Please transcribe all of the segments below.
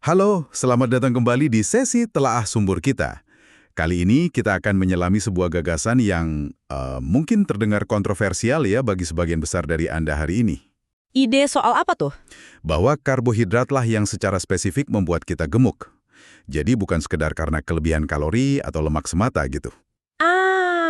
Halo, selamat datang kembali di sesi Telaah Sumber kita. Kali ini kita akan menyelami sebuah gagasan yang mungkin terdengar kontroversial ya bagi sebagian besar dari Anda hari ini. Ide soal apa tuh? Bahwa karbohidratlah yang secara spesifik membuat kita gemuk. Jadi bukan sekedar karena kelebihan kalori atau lemak semata gitu.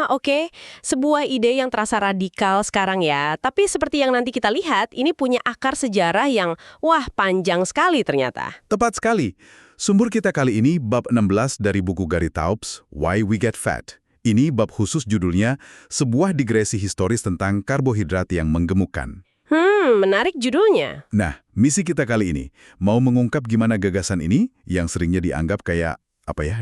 Oke. Sebuah ide yang terasa radikal sekarang ya. Tapi seperti yang nanti kita lihat, ini punya akar sejarah yang, wah, panjang sekali ternyata. Tepat sekali. Sumber kita kali ini bab 16 dari buku Gary Taubes, Why We Get Fat. Ini bab khusus judulnya, sebuah digresi historis tentang karbohidrat yang menggemukkan. Menarik judulnya. Nah, misi kita kali ini mau mengungkap gimana gagasan ini yang seringnya dianggap kayak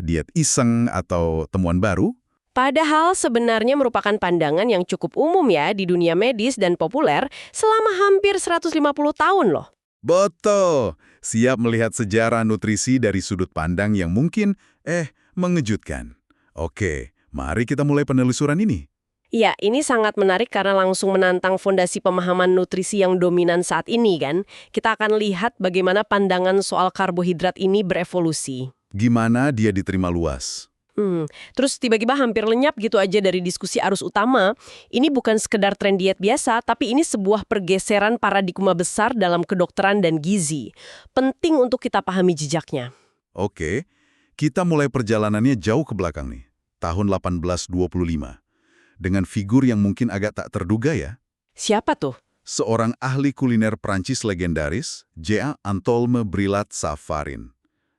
diet iseng atau temuan baru. Padahal sebenarnya merupakan pandangan yang cukup umum ya di dunia medis dan populer selama hampir 150 tahun loh. Betul. Siap melihat sejarah nutrisi dari sudut pandang yang mungkin mengejutkan. Oke, mari kita mulai penelusuran ini. Ya, ini sangat menarik karena langsung menantang fondasi pemahaman nutrisi yang dominan saat ini kan. Kita akan lihat bagaimana pandangan soal karbohidrat ini berevolusi. Gimana dia diterima luas? Terus tiba-tiba hampir lenyap gitu aja dari diskusi arus utama. Ini bukan sekedar tren diet biasa, tapi ini sebuah pergeseran paradigma besar dalam kedokteran dan gizi. Penting untuk kita pahami jejaknya. Oke, kita mulai perjalanannya jauh ke belakang nih. Tahun 1825. Dengan figur yang mungkin agak tak terduga ya. Siapa tuh? Seorang ahli kuliner Prancis legendaris, J.A. Antolme Brillat-Savarin.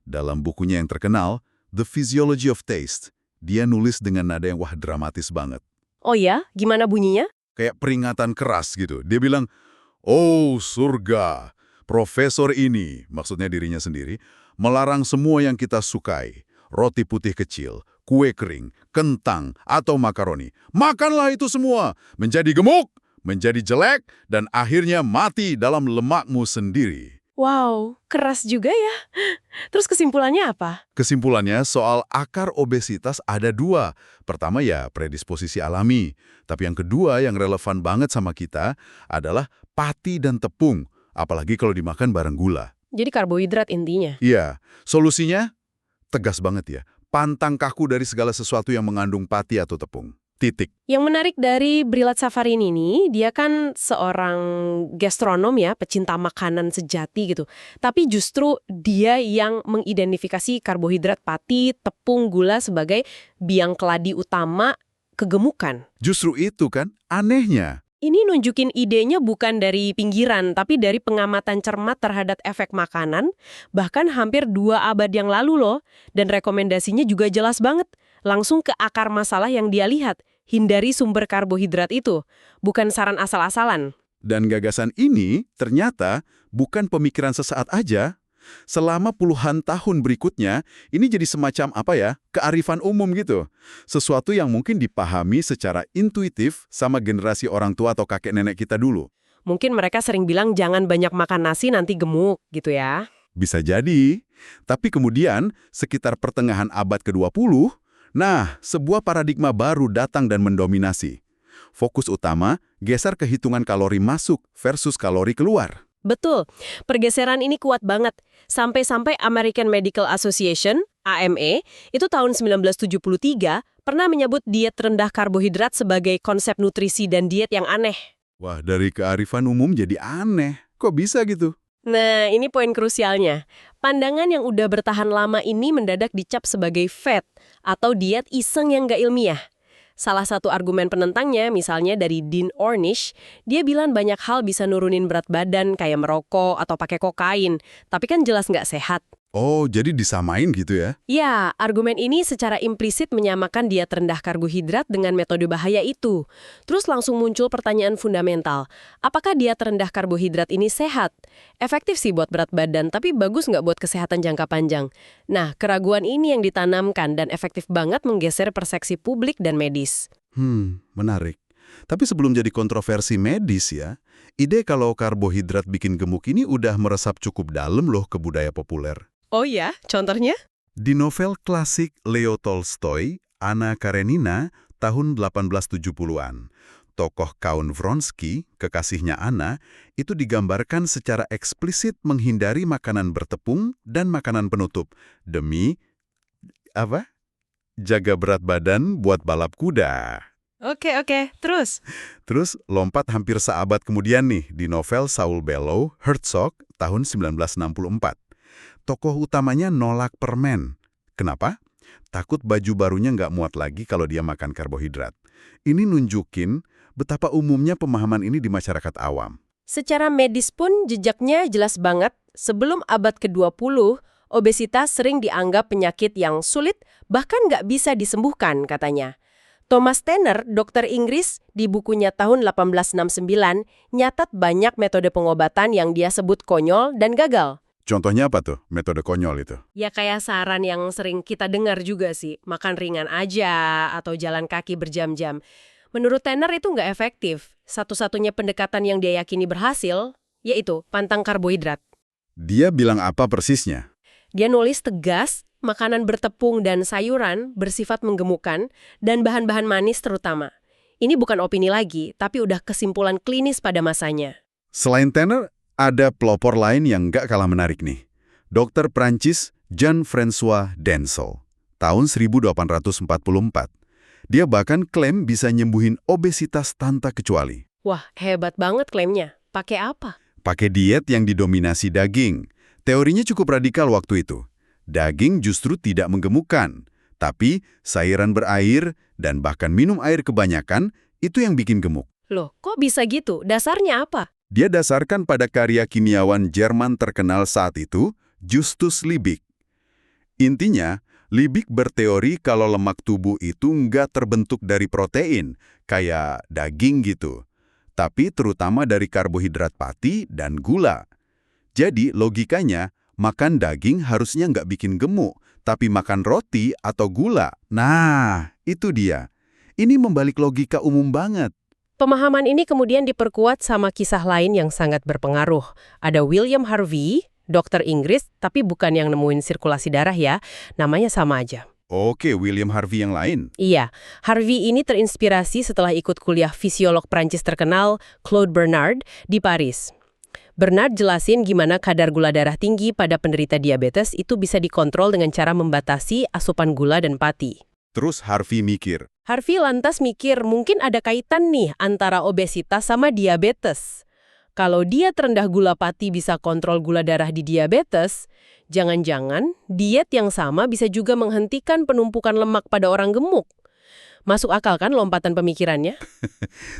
Dalam bukunya yang terkenal, The Physiology of Taste, dia nulis dengan nada yang dramatis banget. Oh ya? Gimana bunyinya? Kayak peringatan keras gitu. Dia bilang, "Oh surga, profesor ini," maksudnya dirinya sendiri, "melarang semua yang kita sukai. Roti putih kecil, kue kering, kentang, atau makaroni. Makanlah itu semua, menjadi gemuk, menjadi jelek, dan akhirnya mati dalam lemakmu sendiri." Wow, keras juga ya. Terus kesimpulannya apa? Kesimpulannya, soal akar obesitas ada dua. Pertama ya, predisposisi alami. Tapi yang kedua yang relevan banget sama kita adalah pati dan tepung. Apalagi kalau dimakan bareng gula. Jadi karbohidrat intinya. Iya, solusinya tegas banget ya. Pantang kaku dari segala sesuatu yang mengandung pati atau tepung. Titik. Yang menarik dari Brillat-Savarin ini, dia kan seorang gastronom ya, pecinta makanan sejati gitu. Tapi justru dia yang mengidentifikasi karbohidrat pati, tepung, gula sebagai biang keladi utama kegemukan. Justru itu kan anehnya. Ini nunjukin idenya bukan dari pinggiran, tapi dari pengamatan cermat terhadap efek makanan, bahkan hampir 2 abad yang lalu loh. Dan rekomendasinya juga jelas banget, langsung ke akar masalah yang dia lihat, hindari sumber karbohidrat itu, bukan saran asal-asalan. Dan gagasan ini ternyata bukan pemikiran sesaat aja. Selama puluhan tahun berikutnya, ini jadi semacam kearifan umum gitu. Sesuatu yang mungkin dipahami secara intuitif sama generasi orang tua atau kakek nenek kita dulu. Mungkin mereka sering bilang jangan banyak makan nasi nanti gemuk gitu ya. Bisa jadi. Tapi kemudian, sekitar pertengahan abad ke-20, sebuah paradigma baru datang dan mendominasi. Fokus utama geser ke hitungan kalori masuk versus kalori keluar. Betul, pergeseran ini kuat banget. Sampai-sampai American Medical Association, AMA, itu tahun 1973 pernah menyebut diet rendah karbohidrat sebagai konsep nutrisi dan diet yang aneh. Wah, dari kearifan umum jadi aneh. Kok bisa gitu? Nah, ini poin krusialnya. Pandangan yang udah bertahan lama ini mendadak dicap sebagai fad atau diet iseng yang nggak ilmiah. Salah satu argumen penentangnya, misalnya dari Dean Ornish, dia bilang banyak hal bisa nurunin berat badan kayak merokok atau pakai kokain, tapi kan jelas nggak sehat. Oh, jadi disamain gitu ya? Ya, argumen ini secara implisit menyamakan diet rendah karbohidrat dengan metode bahaya itu. Terus langsung muncul pertanyaan fundamental, apakah diet rendah karbohidrat ini sehat? Efektif sih buat berat badan, tapi bagus nggak buat kesehatan jangka panjang? Nah, keraguan ini yang ditanamkan dan efektif banget menggeser persepsi publik dan medis. Menarik. Tapi sebelum jadi kontroversi medis ya, ide kalau karbohidrat bikin gemuk ini udah meresap cukup dalam loh ke budaya populer. Oh ya, contohnya? Di novel klasik Leo Tolstoy, Anna Karenina, tahun 1870-an, tokoh Count Vronsky, kekasihnya Anna, itu digambarkan secara eksplisit menghindari makanan bertepung dan makanan penutup demi apa? Jaga berat badan buat balap kuda. Oke, terus? Terus lompat hampir seabad kemudian nih di novel Saul Bellow, Herzog, tahun 1964. Tokoh utamanya nolak permen. Kenapa? Takut baju barunya nggak muat lagi kalau dia makan karbohidrat. Ini nunjukin betapa umumnya pemahaman ini di masyarakat awam. Secara medis pun jejaknya jelas banget. Sebelum abad ke-20, obesitas sering dianggap penyakit yang sulit, bahkan nggak bisa disembuhkan katanya. Thomas Tanner, dokter Inggris, di bukunya tahun 1869, nyatat banyak metode pengobatan yang dia sebut konyol dan gagal. Contohnya apa tuh metode konyol itu? Ya kayak saran yang sering kita dengar juga sih, makan ringan aja atau jalan kaki berjam-jam. Menurut Tanner itu nggak efektif. Satu-satunya pendekatan yang dia yakini berhasil, yaitu pantang karbohidrat. Dia bilang apa persisnya? Dia nulis tegas, makanan bertepung dan sayuran bersifat menggemukkan, dan bahan-bahan manis terutama. Ini bukan opini lagi, tapi udah kesimpulan klinis pada masanya. Selain Tanner, ada pelopor lain yang nggak kalah menarik nih. Dokter Prancis Jean-François Denzel, tahun 1844. Dia bahkan klaim bisa nyembuhin obesitas tanpa kecuali. Wah, hebat banget klaimnya. Pakai apa? Pakai diet yang didominasi daging. Teorinya cukup radikal waktu itu. Daging justru tidak menggemukkan, tapi sayuran berair dan bahkan minum air kebanyakan itu yang bikin gemuk. Loh, kok bisa gitu? Dasarnya apa? Dia dasarkan pada karya kimiawan Jerman terkenal saat itu, Justus Liebig. Intinya, Liebig berteori kalau lemak tubuh itu nggak terbentuk dari protein, kayak daging gitu, tapi terutama dari karbohidrat pati dan gula. Jadi logikanya, makan daging harusnya nggak bikin gemuk, tapi makan roti atau gula. Nah, itu dia. Ini membalik logika umum banget. Pemahaman ini kemudian diperkuat sama kisah lain yang sangat berpengaruh. Ada William Harvey, dokter Inggris, tapi bukan yang nemuin sirkulasi darah ya, namanya sama aja. Oke, William Harvey yang lain. Iya, Harvey ini terinspirasi setelah ikut kuliah fisiolog Prancis terkenal Claude Bernard di Paris. Bernard jelasin gimana kadar gula darah tinggi pada penderita diabetes itu bisa dikontrol dengan cara membatasi asupan gula dan pati. Terus Harvey mikir, Harvey lantas mikir mungkin ada kaitan nih antara obesitas sama diabetes. Kalau dia terendah gula pati bisa kontrol gula darah di diabetes, jangan-jangan diet yang sama bisa juga menghentikan penumpukan lemak pada orang gemuk. Masuk akal kan lompatan pemikirannya?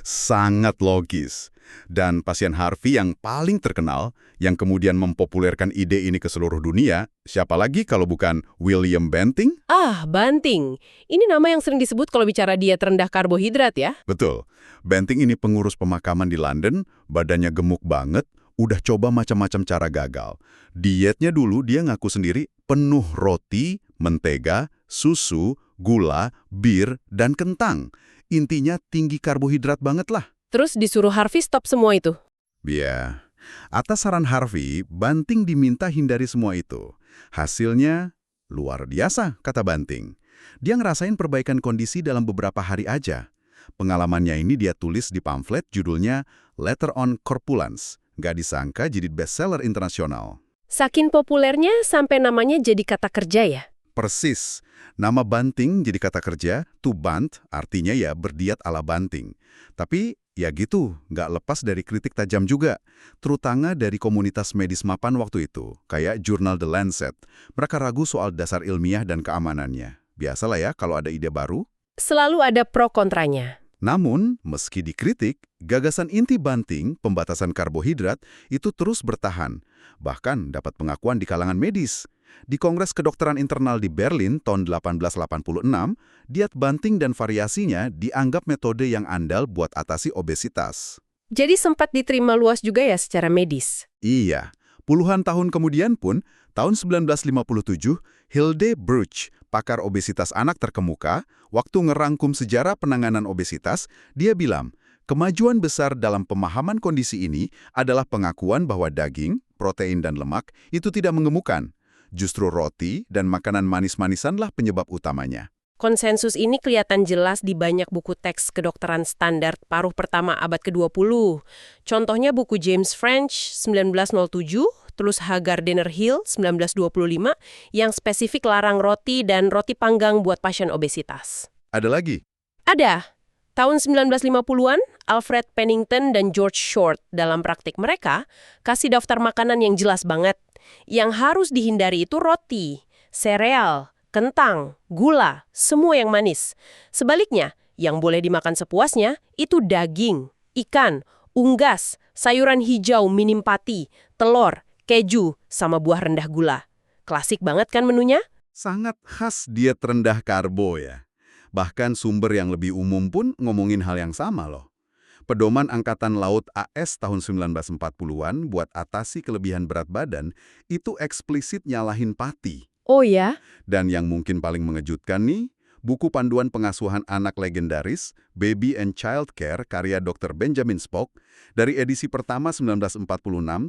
sangat logis. Dan pasien Harvey yang paling terkenal, yang kemudian mempopulerkan ide ini ke seluruh dunia, siapa lagi kalau bukan William Banting? Ah, Banting. Ini nama yang sering disebut kalau bicara diet rendah karbohidrat ya? Betul. Banting ini pengurus pemakaman di London, badannya gemuk banget, udah coba macam-macam cara gagal. Dietnya dulu dia ngaku sendiri penuh roti, mentega, susu, gula, bir, dan kentang. Intinya tinggi karbohidrat banget lah. Terus disuruh Harvey stop semua itu. Ya, atas saran Harvey, Banting diminta hindari semua itu. Hasilnya luar biasa, kata Banting. Dia ngerasain perbaikan kondisi dalam beberapa hari aja. Pengalamannya ini dia tulis di pamflet judulnya Letter on Corpulence. Nggak disangka jadi bestseller internasional. Saking populernya sampai namanya jadi kata kerja ya? Persis. Nama Banting jadi kata kerja, to bant, artinya ya berdiet ala Banting. Tapi ya gitu, nggak lepas dari kritik tajam juga. Terutama dari komunitas medis mapan waktu itu, kayak jurnal The Lancet. Mereka ragu soal dasar ilmiah dan keamanannya. Biasalah ya kalau ada ide baru. Selalu ada pro kontranya. Namun, meski dikritik, gagasan inti Banting, pembatasan karbohidrat, itu terus bertahan. Bahkan dapat pengakuan di kalangan medis. Di Kongres Kedokteran Internal di Berlin tahun 1886, diet Banting dan variasinya dianggap metode yang andal buat atasi obesitas. Jadi sempat diterima luas juga ya secara medis? Iya, puluhan tahun kemudian pun, tahun 1957, Hilde Bruch, pakar obesitas anak terkemuka, waktu ngerangkum sejarah penanganan obesitas, dia bilang, kemajuan besar dalam pemahaman kondisi ini adalah pengakuan bahwa daging, protein dan lemak itu tidak menggemukkan. Justru roti dan makanan manis-manisanlah penyebab utamanya. Konsensus ini kelihatan jelas di banyak buku teks kedokteran standar paruh pertama abad ke-20. Contohnya buku James French 1907, terus Hagar Denner Hill 1925 yang spesifik larang roti dan roti panggang buat pasien obesitas. Ada lagi? Ada. Tahun 1950-an, Alfred Pennington dan George Short dalam praktik mereka kasih daftar makanan yang jelas banget. Yang harus dihindari itu roti, sereal, kentang, gula, semua yang manis. Sebaliknya, yang boleh dimakan sepuasnya itu daging, ikan, unggas, sayuran hijau minim pati, telur, keju, sama buah rendah gula. Klasik banget kan menunya? Sangat khas diet rendah karbo ya. Bahkan sumber yang lebih umum pun ngomongin hal yang sama loh. Pedoman Angkatan Laut AS tahun 1940-an buat atasi kelebihan berat badan itu eksplisit nyalahin pati. Oh ya? Dan yang mungkin paling mengejutkan nih, buku panduan pengasuhan anak legendaris, Baby and Child Care, karya Dr. Benjamin Spock, dari edisi pertama 1946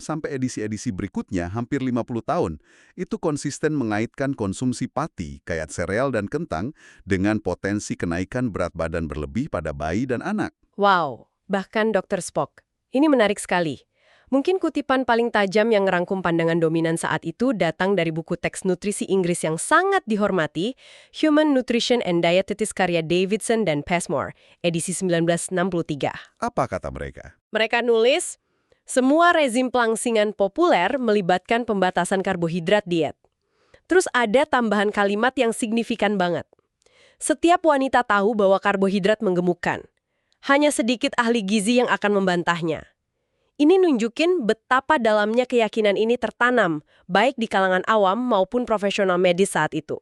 sampai edisi-edisi berikutnya hampir 50 tahun, itu konsisten mengaitkan konsumsi pati, kayak sereal dan kentang, dengan potensi kenaikan berat badan berlebih pada bayi dan anak. Wow, bahkan Dr. Spock. Ini menarik sekali. Mungkin kutipan paling tajam yang ngerangkum pandangan dominan saat itu datang dari buku teks nutrisi Inggris yang sangat dihormati, Human Nutrition and Dietetics karya Davidson dan Passmore, edisi 1963. Apa kata mereka? Mereka nulis, semua rezim pelangsingan populer melibatkan pembatasan karbohidrat diet. Terus ada tambahan kalimat yang signifikan banget. Setiap wanita tahu bahwa karbohidrat menggemukkan. Hanya sedikit ahli gizi yang akan membantahnya. Ini nunjukin betapa dalamnya keyakinan ini tertanam, baik di kalangan awam maupun profesional medis saat itu.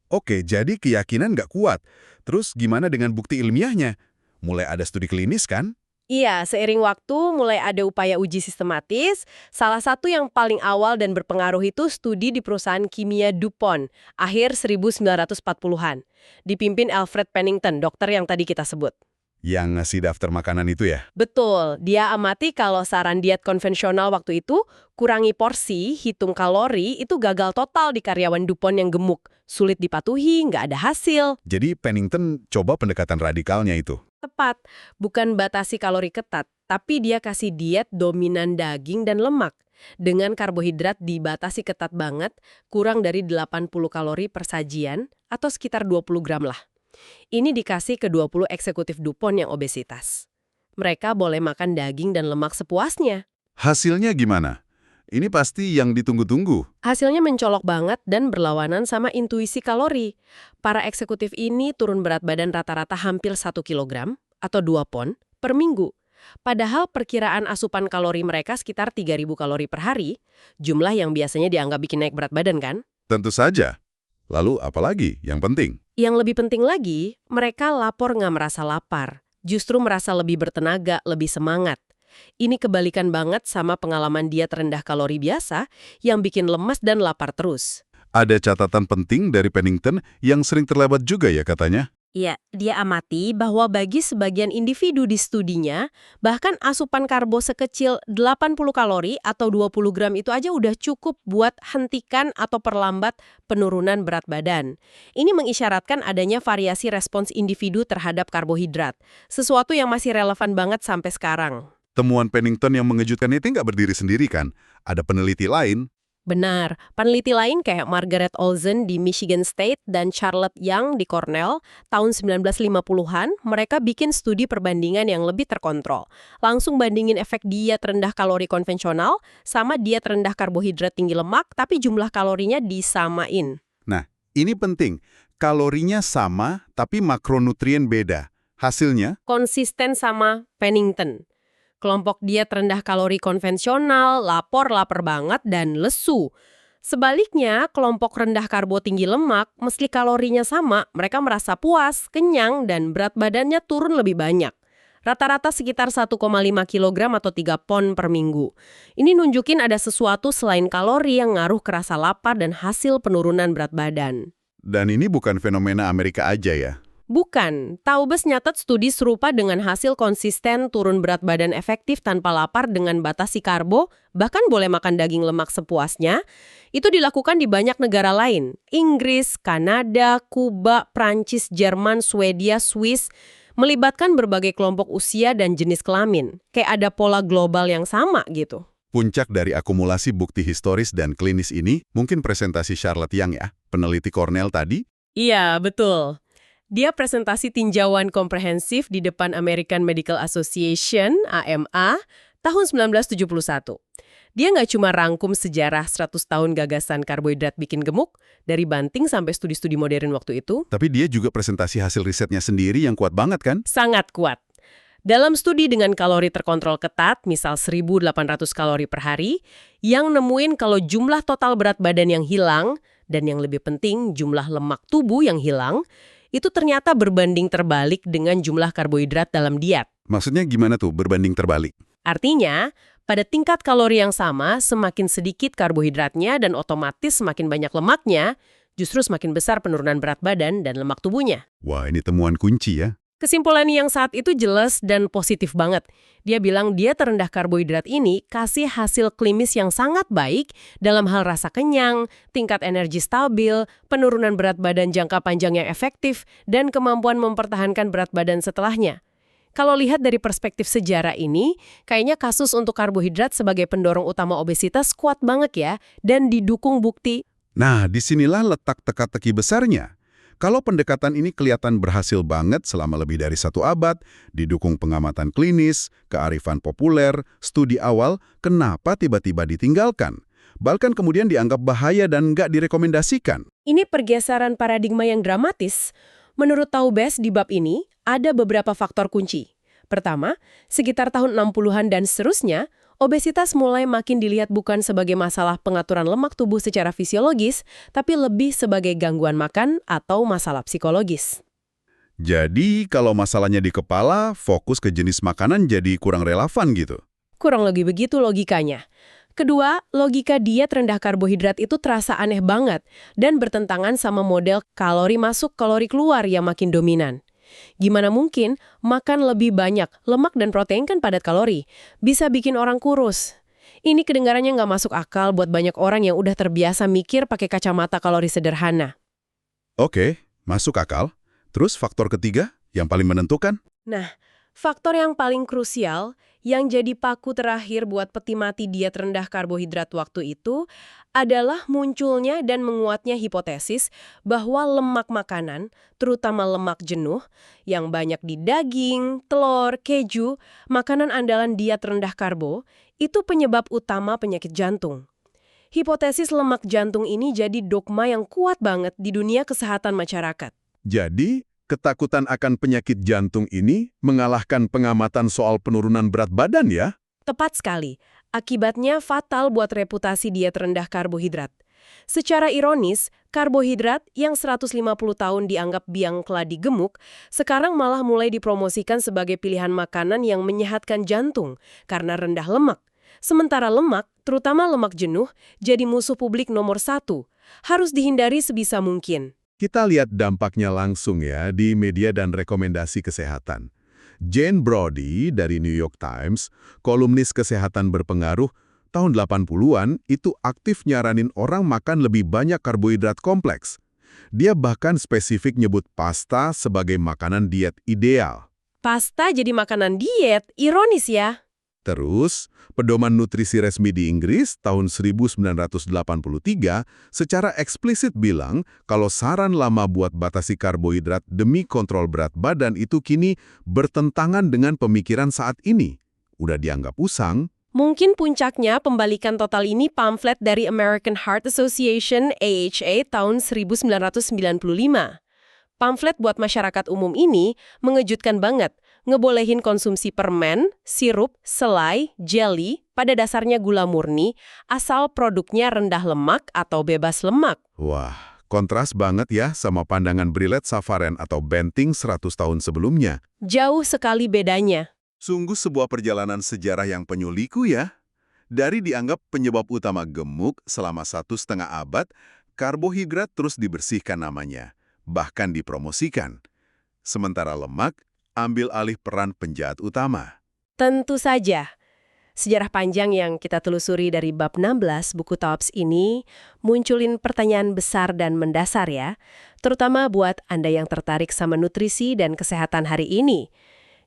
Oke, jadi keyakinan nggak kuat. Terus gimana dengan bukti ilmiahnya? Mulai ada studi klinis kan? Iya, seiring waktu mulai ada upaya uji sistematis. Salah satu yang paling awal dan berpengaruh itu studi di perusahaan kimia DuPont, akhir 1940-an. Dipimpin Alfred Pennington, dokter yang tadi kita sebut. Yang ngasih daftar makanan itu ya? Betul, dia amati kalau saran diet konvensional waktu itu, kurangi porsi, hitung kalori, itu gagal total di karyawan DuPont yang gemuk. Sulit dipatuhi, nggak ada hasil. Jadi Pennington coba pendekatan radikalnya itu. Tepat, bukan batasi kalori ketat, tapi dia kasih diet dominan daging dan lemak. Dengan karbohidrat dibatasi ketat banget, kurang dari 80 kalori per sajian, atau sekitar 20 gram lah. Ini dikasih ke 20 eksekutif DuPont yang obesitas. Mereka boleh makan daging dan lemak sepuasnya. Hasilnya gimana? Ini pasti yang ditunggu-tunggu. Hasilnya mencolok banget dan berlawanan sama intuisi kalori. Para eksekutif ini turun berat badan rata-rata hampir 1 kilogram atau 2 pon per minggu. Padahal perkiraan asupan kalori mereka sekitar 3.000 kalori per hari, jumlah yang biasanya dianggap bikin naik berat badan kan? Tentu saja. Lalu apalagi yang penting? Yang lebih penting lagi, mereka lapor nggak merasa lapar. Justru merasa lebih bertenaga, lebih semangat. Ini kebalikan banget sama pengalaman diet rendah kalori biasa yang bikin lemas dan lapar terus. Ada catatan penting dari Pennington yang sering terlewat juga ya katanya? Ya, dia amati bahwa bagi sebagian individu di studinya, bahkan asupan karbo sekecil 80 kalori atau 20 gram itu aja udah cukup buat hentikan atau perlambat penurunan berat badan. Ini mengisyaratkan adanya variasi respons individu terhadap karbohidrat, sesuatu yang masih relevan banget sampai sekarang. Temuan Pennington yang mengejutkan itu nggak berdiri sendiri kan? Ada peneliti lain. Benar, peneliti lain kayak Margaret Olsen di Michigan State dan Charlotte Young di Cornell tahun 1950-an, mereka bikin studi perbandingan yang lebih terkontrol. Langsung bandingin efek diet rendah kalori konvensional sama diet rendah karbohidrat tinggi lemak, tapi jumlah kalorinya disamain. Nah, ini penting. Kalorinya sama, tapi makronutrien beda. Hasilnya? Konsisten sama Pennington. Kelompok diet rendah kalori konvensional, lapar banget, dan lesu. Sebaliknya, kelompok rendah karbo tinggi lemak, meski kalorinya sama, mereka merasa puas, kenyang, dan berat badannya turun lebih banyak. Rata-rata sekitar 1,5 kg atau 3 pon per minggu. Ini nunjukin ada sesuatu selain kalori yang ngaruh ke rasa lapar dan hasil penurunan berat badan. Dan ini bukan fenomena Amerika aja ya? Bukan, Taubes nyatet studi serupa dengan hasil konsisten turun berat badan efektif tanpa lapar dengan batasi karbo, bahkan boleh makan daging lemak sepuasnya. Itu dilakukan di banyak negara lain, Inggris, Kanada, Kuba, Prancis, Jerman, Swedia, Swiss, melibatkan berbagai kelompok usia dan jenis kelamin. Kayak ada pola global yang sama gitu. Puncak dari akumulasi bukti historis dan klinis ini mungkin presentasi Charlotte Young ya, peneliti Cornell tadi. Iya, betul. Dia presentasi tinjauan komprehensif di depan American Medical Association, AMA, tahun 1971. Dia nggak cuma rangkum sejarah 100 tahun gagasan karbohidrat bikin gemuk, dari banting sampai studi-studi modern waktu itu. Tapi dia juga presentasi hasil risetnya sendiri yang kuat banget kan? Sangat kuat. Dalam studi dengan kalori terkontrol ketat, misal 1.800 kalori per hari, yang nemuin kalau jumlah total berat badan yang hilang, dan yang lebih penting jumlah lemak tubuh yang hilang, itu ternyata berbanding terbalik dengan jumlah karbohidrat dalam diet. Maksudnya gimana tuh berbanding terbalik? Artinya, pada tingkat kalori yang sama, semakin sedikit karbohidratnya dan otomatis semakin banyak lemaknya, justru semakin besar penurunan berat badan dan lemak tubuhnya. Wah, ini temuan kunci ya. Kesimpulan yang saat itu jelas dan positif banget. Dia bilang diet terendah karbohidrat ini kasih hasil klinis yang sangat baik dalam hal rasa kenyang, tingkat energi stabil, penurunan berat badan jangka panjang yang efektif, dan kemampuan mempertahankan berat badan setelahnya. Kalau lihat dari perspektif sejarah ini, kayaknya kasus untuk karbohidrat sebagai pendorong utama obesitas kuat banget ya, dan didukung bukti. Nah, disinilah letak teka-teki besarnya. Kalau pendekatan ini kelihatan berhasil banget selama lebih dari 1 abad, didukung pengamatan klinis, kearifan populer, studi awal, kenapa tiba-tiba ditinggalkan? Bahkan kemudian dianggap bahaya dan nggak direkomendasikan. Ini pergeseran paradigma yang dramatis. Menurut Taubes di bab ini, ada beberapa faktor kunci. Pertama, sekitar tahun 60-an dan seterusnya, obesitas mulai makin dilihat bukan sebagai masalah pengaturan lemak tubuh secara fisiologis, tapi lebih sebagai gangguan makan atau masalah psikologis. Jadi, kalau masalahnya di kepala, fokus ke jenis makanan jadi kurang relevan gitu. Kurang lebih begitu logikanya. Kedua, logika diet rendah karbohidrat itu terasa aneh banget dan bertentangan sama model kalori masuk, kalori keluar yang makin dominan. Gimana mungkin makan lebih banyak, lemak dan protein kan padat kalori, bisa bikin orang kurus. Ini kedengarannya nggak masuk akal buat banyak orang yang udah terbiasa mikir pakai kacamata kalori sederhana. Oke, masuk akal. Terus faktor ketiga yang paling menentukan? Nah, faktor yang paling krusial, yang jadi paku terakhir buat peti mati diet rendah karbohidrat waktu itu, adalah munculnya dan menguatnya hipotesis bahwa lemak makanan, terutama lemak jenuh, yang banyak di daging, telur, keju, makanan andalan diet rendah karbo, itu penyebab utama penyakit jantung. Hipotesis lemak jantung ini jadi dogma yang kuat banget di dunia kesehatan masyarakat. Jadi, ketakutan akan penyakit jantung ini mengalahkan pengamatan soal penurunan berat badan ya? Tepat sekali. Akibatnya fatal buat reputasi diet rendah karbohidrat. Secara ironis, karbohidrat yang 150 tahun dianggap biang keladi gemuk, sekarang malah mulai dipromosikan sebagai pilihan makanan yang menyehatkan jantung karena rendah lemak. Sementara lemak, terutama lemak jenuh, jadi musuh publik nomor 1. Harus dihindari sebisa mungkin. Kita lihat dampaknya langsung ya di media dan rekomendasi kesehatan. Jane Brody dari New York Times, kolumnis kesehatan berpengaruh, tahun 80-an itu aktif nyaranin orang makan lebih banyak karbohidrat kompleks. Dia bahkan spesifik nyebut pasta sebagai makanan diet ideal. Pasta jadi makanan diet, ironis ya. Terus, Pedoman Nutrisi Resmi di Inggris tahun 1983 secara eksplisit bilang kalau saran lama buat batasi karbohidrat demi kontrol berat badan itu kini bertentangan dengan pemikiran saat ini. Udah dianggap usang. Mungkin puncaknya pembalikan total ini pamflet dari American Heart Association AHA tahun 1995. Pamflet buat masyarakat umum ini mengejutkan banget. Ngebolehin konsumsi permen, sirup, selai, jelly, pada dasarnya gula murni, asal produknya rendah lemak atau bebas lemak. Wah, kontras banget ya sama pandangan Brillet Savarin atau Banting 100 tahun sebelumnya. Jauh sekali bedanya. Sungguh sebuah perjalanan sejarah yang penyuliku ya. Dari dianggap penyebab utama gemuk selama 1,5 abad, karbohidrat terus dibersihkan namanya, bahkan dipromosikan. sementara lemak ambil alih peran penjahat utama. Tentu saja. Sejarah panjang yang kita telusuri dari bab 16 buku Taops ini munculin pertanyaan besar dan mendasar ya, terutama buat Anda yang tertarik sama nutrisi dan kesehatan hari ini.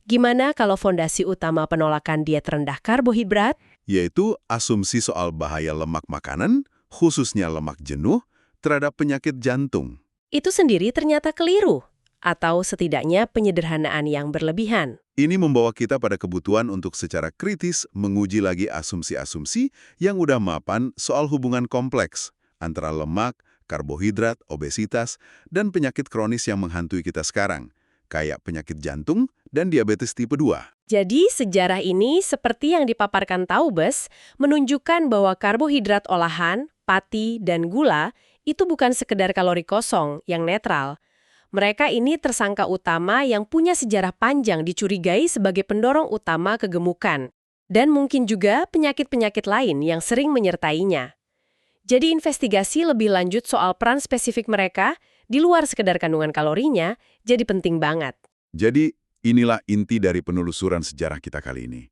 Gimana kalau fondasi utama penolakan diet rendah karbohidrat? Yaitu asumsi soal bahaya lemak makanan, khususnya lemak jenuh, terhadap penyakit jantung. Itu sendiri ternyata keliru, atau setidaknya penyederhanaan yang berlebihan. Ini membawa kita pada kebutuhan untuk secara kritis menguji lagi asumsi-asumsi yang udah mapan soal hubungan kompleks antara lemak, karbohidrat, obesitas, dan penyakit kronis yang menghantui kita sekarang, kayak penyakit jantung dan diabetes tipe 2. Jadi sejarah ini seperti yang dipaparkan Taubes menunjukkan bahwa karbohidrat olahan, pati, dan gula itu bukan sekedar kalori kosong yang netral. Mereka ini tersangka utama yang punya sejarah panjang dicurigai sebagai pendorong utama kegemukan. Dan mungkin juga penyakit-penyakit lain yang sering menyertainya. Jadi investigasi lebih lanjut soal peran spesifik mereka, di luar sekedar kandungan kalorinya, jadi penting banget. Jadi, inilah inti dari penelusuran sejarah kita kali ini.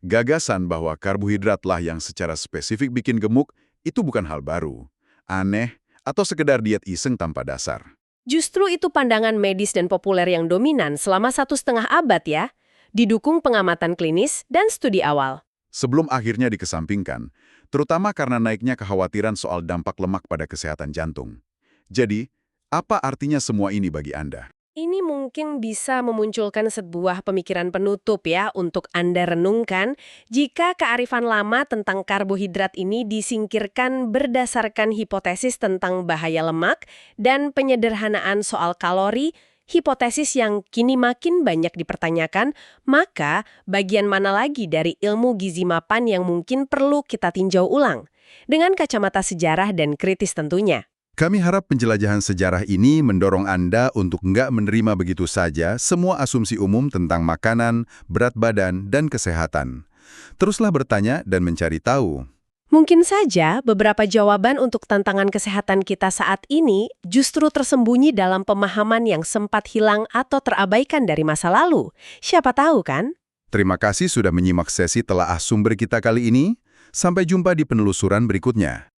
Gagasan bahwa karbohidratlah yang secara spesifik bikin gemuk, itu bukan hal baru, aneh, atau sekedar diet iseng tanpa dasar. Justru itu pandangan medis dan populer yang dominan selama 1,5 abad ya, didukung pengamatan klinis dan studi awal. Sebelum akhirnya dikesampingkan, terutama karena naiknya kekhawatiran soal dampak lemak pada kesehatan jantung. Jadi, apa artinya semua ini bagi Anda? Ini mungkin bisa memunculkan sebuah pemikiran penutup ya untuk Anda renungkan jika kearifan lama tentang karbohidrat ini disingkirkan berdasarkan hipotesis tentang bahaya lemak dan penyederhanaan soal kalori, hipotesis yang kini makin banyak dipertanyakan, maka bagian mana lagi dari ilmu gizi mapan yang mungkin perlu kita tinjau ulang? Dengan kacamata sejarah dan kritis tentunya. Kami harap penjelajahan sejarah ini mendorong Anda untuk nggak menerima begitu saja semua asumsi umum tentang makanan, berat badan, dan kesehatan. Teruslah bertanya dan mencari tahu. Mungkin saja beberapa jawaban untuk tantangan kesehatan kita saat ini justru tersembunyi dalam pemahaman yang sempat hilang atau terabaikan dari masa lalu. Siapa tahu kan? Terima kasih sudah menyimak sesi telaah sumber kita kali ini. Sampai jumpa di penelusuran berikutnya.